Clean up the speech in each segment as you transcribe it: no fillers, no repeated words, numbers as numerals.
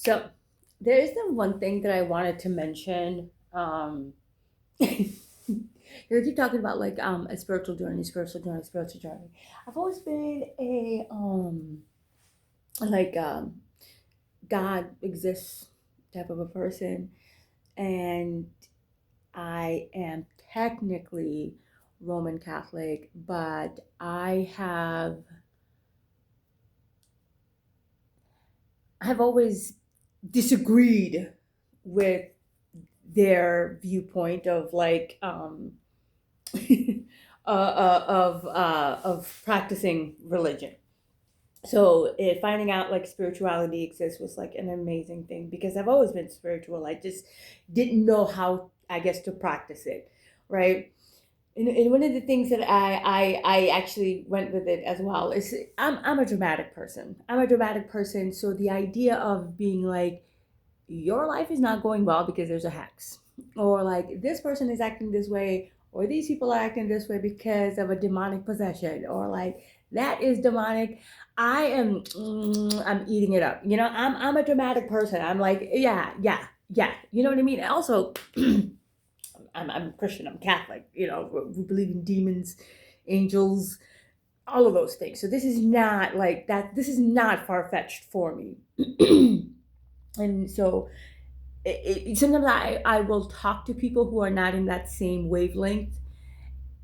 So there is the one thing that I wanted to mention. You keep talking about like a spiritual journey, spiritual journey. I've always been a like God exists type of a person, and I am technically Roman Catholic, but I've always disagreed with their viewpoint of like of practicing religion. So finding out like spirituality exists was like an amazing thing because I've always been spiritual. I just didn't know how, I guess, to practice it, right? And one of the things that I actually went with it as well is I'm a dramatic person. I'm a dramatic person. So the idea of being like, your life is not going well because there's a hex, or like this person is acting this way, or these people are acting this way because of a demonic possession, or like that is demonic. I'm eating it up. I'm a dramatic person. I'm like, yeah, yeah, yeah. You know what I mean? Also, I'm Christian. I'm Catholic. We believe in demons, angels, all of those things. So this is not like that. This is not far fetched for me. And so sometimes I will talk to people who are not in that same wavelength,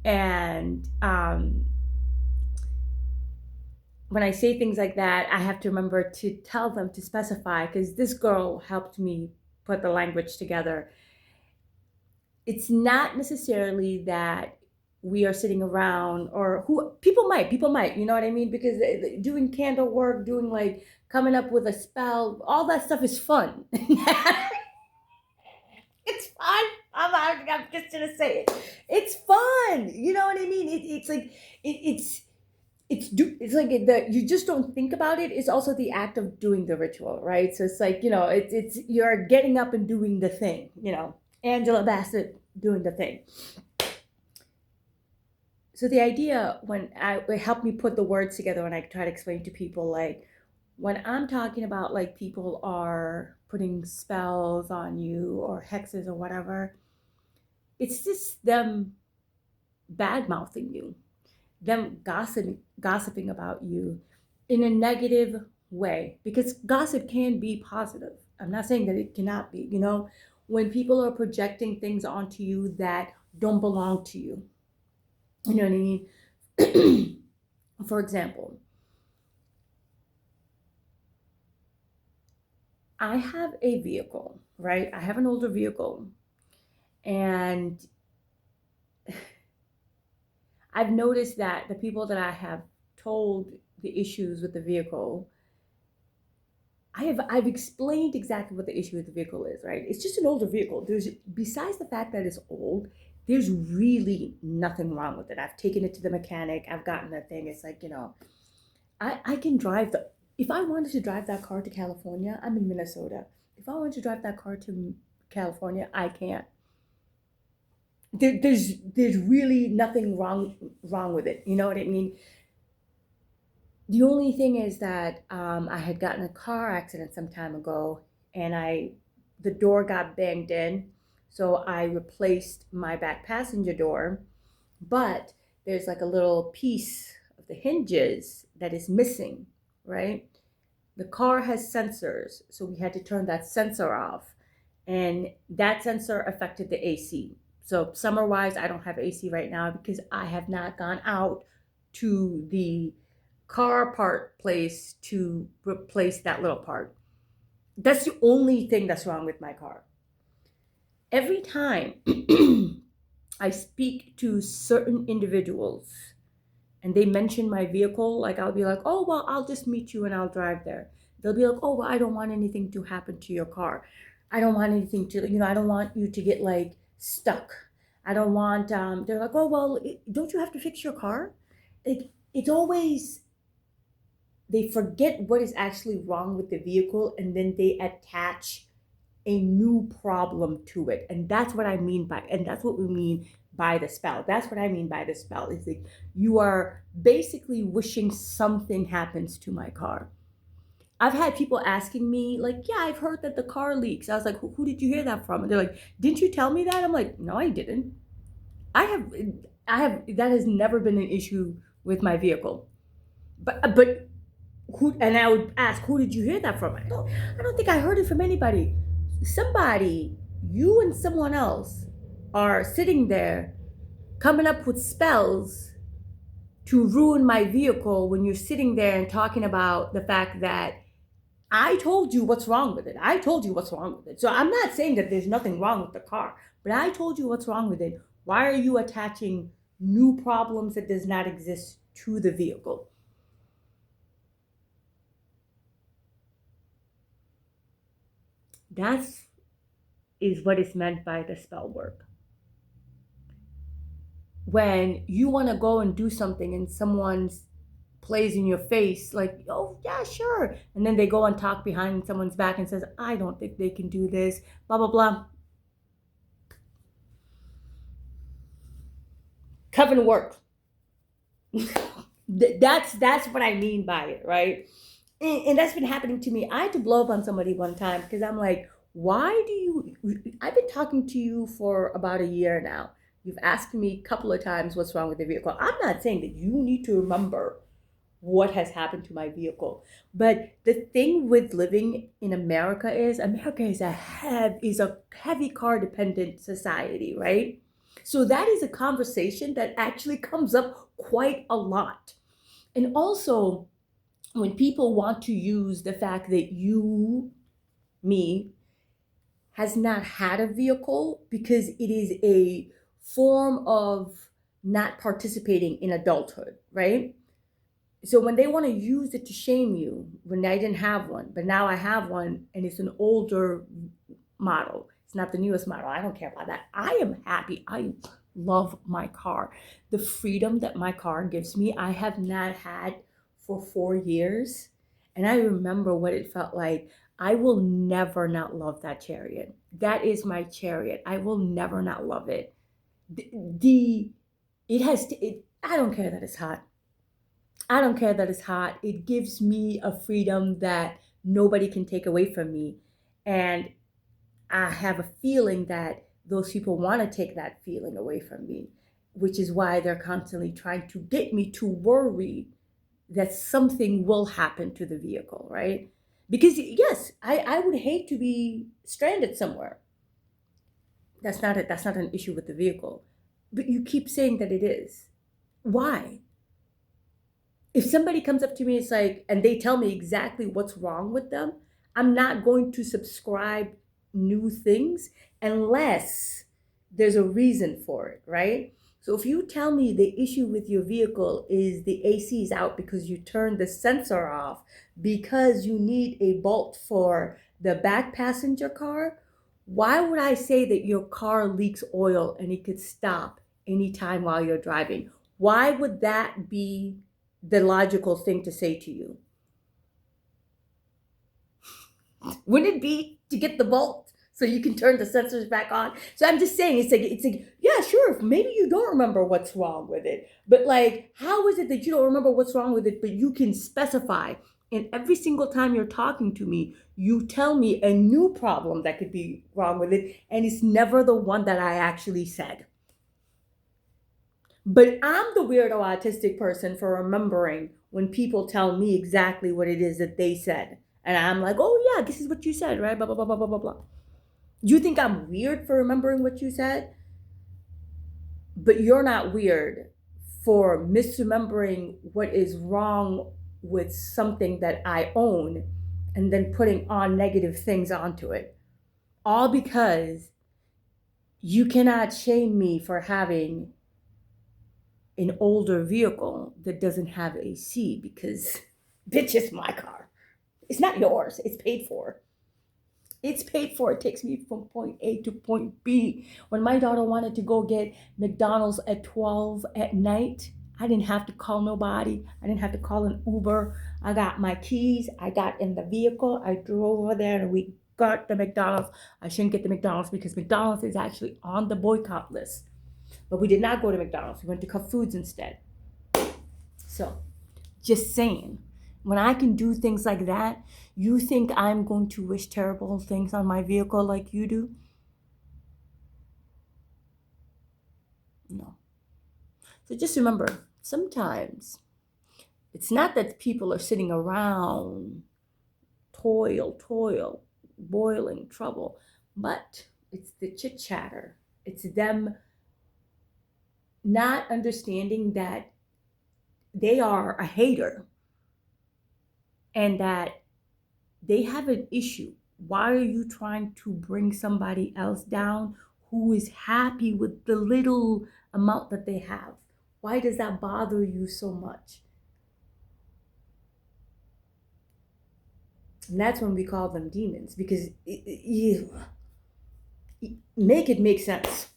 and when I say things like that, I have to remember to tell them to specify, because this girl helped me put the language together. It's not necessarily that we are sitting around, or who people might, you know what I mean, because doing candle work, doing like coming up with a spell, all that stuff is fun. It's fun. I'm just gonna say it. It's fun. You know what I mean? It's like it's like you just don't think about it. It's also the act of doing the ritual, right? So it's like it's you're getting up and doing the thing. Angela Bassett doing the thing. So the idea, when it helped me put the words together when I try to explain to people, like when I'm talking about like people are putting spells on you or hexes or whatever, it's just them bad mouthing you, them gossiping about you in a negative way, because gossip can be positive. I'm not saying that it cannot be. When people are projecting things onto you that don't belong to you, you know what I mean? For example, I have a vehicle, right? I have an older vehicle, and I've noticed that the people that I have told the issues with the vehicle, I've explained exactly what the issue with the vehicle is, right? It's just an older vehicle. There's Besides the fact that it's old, there's really nothing wrong with it. I've taken it to the mechanic. I've gotten the thing. It's like, I can drive the if I wanted to drive that car to California, I'm in Minnesota. If I wanted to drive that car to California, I can't. There's really nothing wrong with it. You know what I mean? The only thing is that I had gotten a car accident some time ago, and the door got banged in, so I replaced my back passenger door, but there's like a little piece of the hinges that is missing, right? The car has sensors, so we had to turn that sensor off, and that sensor affected the AC. So summer wise, I don't have AC right now because I have not gone out to the car part place to replace that little part. That's the only thing that's wrong with my car. Every time I speak to certain individuals and they mention my vehicle, like I'll be like, oh, well, I'll just meet you and I'll drive there. They'll be like, oh, well, I don't want anything to happen to your car. I don't want anything to, I don't want you to get like stuck. I don't want, they're like, oh, well, don't you have to fix your car? It's always, they forget what is actually wrong with the vehicle, and then they attach a new problem to it. And that's what I mean by, and that's what we mean by the spell. That's what I mean by the spell. Is like you are basically wishing something happens to my car. I've had people asking me, like, yeah, I've heard that the car leaks. I was like, who did you hear that from? And they're like, didn't you tell me that? I'm like, no, I didn't. I have, that has never been an issue with my vehicle. But who, and I would ask, who did you hear that from? I don't think I heard it from anybody. Somebody, you and someone else are sitting there coming up with spells to ruin my vehicle when you're sitting there and talking about the fact that I told you what's wrong with it. I told you what's wrong with it. So I'm not saying that there's nothing wrong with the car, but I told you what's wrong with it. Why are you attaching new problems that does not exist to the vehicle? That's is what is meant by the spell work. When you want to go and do something and someone's plays in your face like, oh yeah, sure, and then they go and talk behind someone's back and says, I don't think they can do this, blah blah blah. Coven work. That's what I mean by it, right? And that's been happening to me. I had to blow up on somebody one time because I'm like, why do you? I've been talking to you for about a year now. You've asked me a couple of times what's wrong with the vehicle. I'm not saying that you need to remember what has happened to my vehicle, but the thing with living in America is a heavy car dependent society, right? So that is a conversation that actually comes up quite a lot. And also, when people want to use the fact that me, has not had a vehicle because it is a form of not participating in adulthood, right? So when they want to use it to shame you, when I didn't have one, but now I have one and it's an older model, it's not the newest model. I don't care about that. I am happy. I love my car. The freedom that my car gives me, I have not had for 4 years. And I remember what it felt like. I will never not love that Chariot. That is my Chariot. I will never not love it. I don't care that it's hot. I don't care that it's hot. It gives me a freedom that nobody can take away from me. And I have a feeling that those people want to take that feeling away from me, which is why they're constantly trying to get me to worry that something will happen to the vehicle, right? Because yes, I would hate to be stranded somewhere. That's not it. That's not an issue with the vehicle. But you keep saying that it is. Why? If somebody comes up to me, it's like, and they tell me exactly what's wrong with them, I'm not going to subscribe new things unless there's a reason for it, right? So if you tell me the issue with your vehicle is the AC is out because you turned the sensor off because you need a bolt for the back passenger car, why would I say that your car leaks oil and it could stop anytime while you're driving? Why would that be the logical thing to say to you? Wouldn't it be to get the bolt so you can turn the sensors back on? So I'm just saying, it's like, yeah, sure, maybe you don't remember what's wrong with it, but like, how is it that you don't remember what's wrong with it, but you can specify? And every single time you're talking to me, you tell me a new problem that could be wrong with it, and it's never the one that I actually said. But I'm the weirdo autistic person for remembering when people tell me exactly what it is that they said. And I'm like, oh yeah, this is what you said, right? Blah, blah, blah, blah, blah, blah, blah. You think I'm weird for remembering what you said? But you're not weird for misremembering what is wrong with something that I own and then putting on negative things onto it. All because you cannot shame me for having an older vehicle that doesn't have AC because, bitch, it's my car. It's not yours. It's paid for. It's paid for. It takes me from point A to point B. When my daughter wanted to go get McDonald's at 12 at night, I didn't have to call nobody. I didn't have to call an Uber. I got my keys. I got in the vehicle. I drove over there and we got the McDonald's. I shouldn't get the McDonald's because McDonald's is actually on the boycott list. But we did not go to McDonald's. We went to Cup Foods instead. So, just saying. When I can do things like that, you think I'm going to wish terrible things on my vehicle like you do? No. So just remember, sometimes it's not that people are sitting around, toil, boiling trouble, but it's the chit chatter. It's them not understanding that they are a hater and that they have an issue. Why are you trying to bring somebody else down who is happy with the little amount that they have? Why does that bother you so much? And that's when we call them demons, because make it make sense.